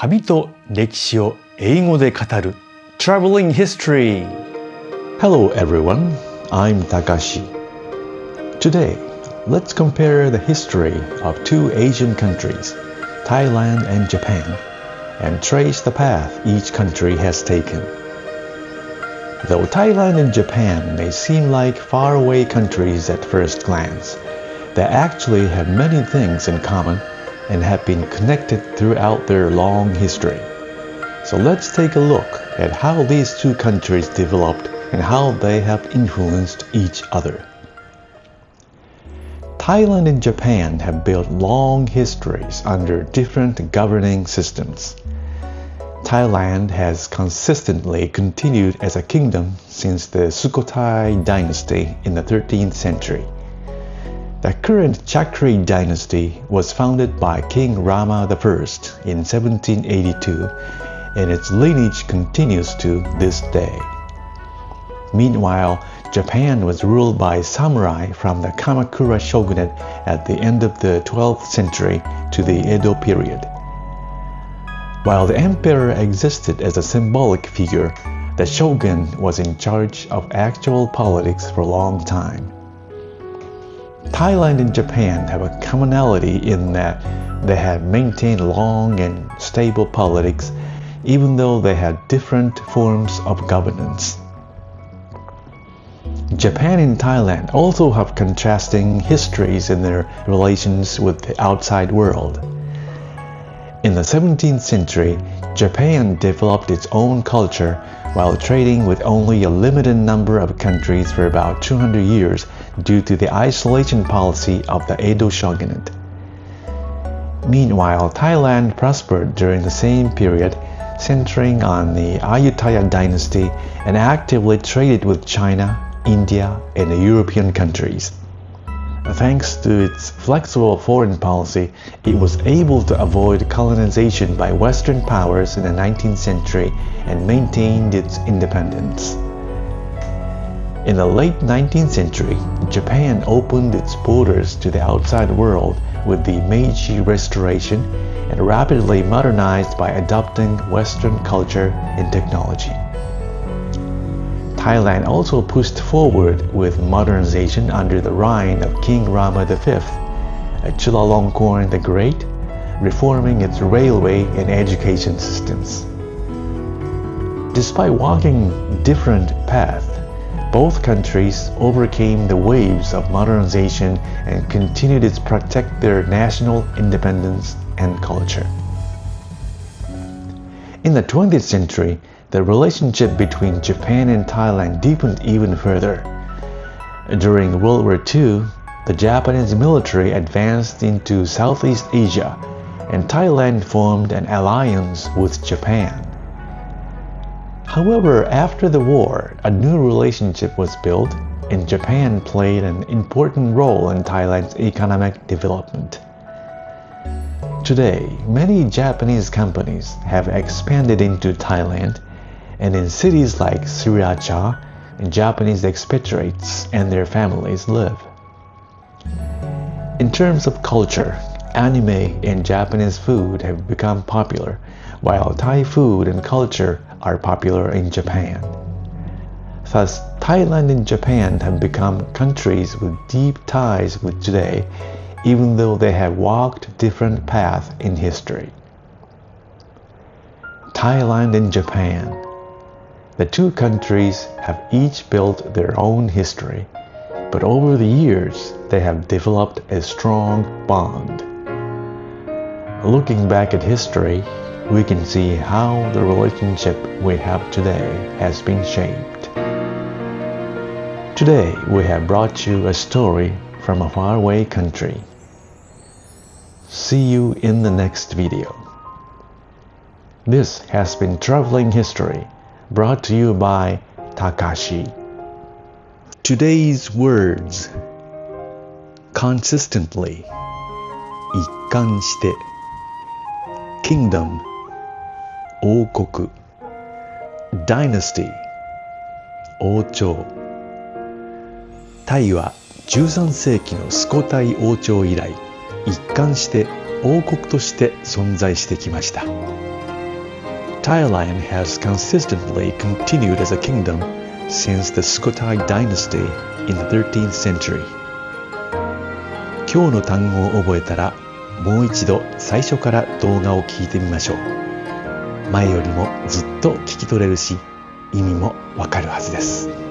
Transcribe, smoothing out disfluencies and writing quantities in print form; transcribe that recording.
旅と歴史を英語で語る Traveling History. Hello everyone, I'm Takashi. Today, let's compare the history of two Asian countries, Thailand and Japan, and trace the path each country has taken. Though Thailand and Japan may seem like faraway countries at first glance, they actually have many things in common and have been connected throughout their long history. So let's take a look at how these two countries developed and how they have influenced each other. Thailand and Japan have built long histories under different governing systems. Thailand has consistently continued as a kingdom since the Sukhothai dynasty in the 13th century. The current Chakri dynasty was founded by King Rama I in 1782, and its lineage continues to this day. Meanwhile, Japan was ruled by samurai from the Kamakura shogunate at the end of the 12th century to the Edo period. While the emperor existed as a symbolic figure, the shogun was in charge of actual politics for a long time. Thailand and Japan have a commonality in that they have maintained long and stable politics even though they had different forms of governance. Japan and Thailand also have contrasting histories in their relations with the outside world. In the 17th century, Japan developed its own culture while trading with only a limited number of countries for about 200 years due to the isolation policy of the Edo shogunate. Meanwhile, Thailand prospered during the same period, centering on the Ayutthaya dynasty and actively traded with China, India, and the European countries. Thanks to its flexible foreign policy, it was able to avoid colonization by Western powers in the 19th century and maintained its independence. In the late 19th century, Japan opened its borders to the outside world with the Meiji Restoration and rapidly modernized by adopting Western culture and technology. Thailand also pushed forward with modernization under the reign of King Rama V, Chulalongkorn the Great, reforming its railway and education systems. Despite walking different paths, both countries overcame the waves of modernization and continued to protect their national independence and culture. In the 20th century, the relationship between Japan and Thailand deepened even further. During World War II, the Japanese military advanced into Southeast Asia, and Thailand formed an alliance with Japan. However, after the war, a new relationship was built, and Japan played an important role in Thailand's economic development. Today, many Japanese companies have expanded into Thailand, and in cities like Sriracha, Japanese expatriates and their families live. In terms of culture, anime and Japanese food have become popular, while Thai food and culture are popular in Japan. Thus, Thailand and Japan have become countries with deep ties with today, even though they have walked different paths in history. Thailand and Japan. The two countries have each built their own history, but over the years they have developed a strong bond. Looking back at history, we can see how the relationship we have today has been shaped. Today we have brought you a story from a faraway country. See you in the next video. This has been Traveling History, brought to you by Takashi. Today's words: consistently, 一貫して kingdom, 王国 dynasty, 王朝。タイは13世紀のスコタイ王朝以来、一貫して王国として存在してきました。Thailand has consistently continued as a kingdom since the Sukhothai dynasty in the 13th century. 今日の単語を覚えたら、もう一度最初から動画を聞いてみましょう。前よりもずっと聞き取れるし、意味もわかるはずです。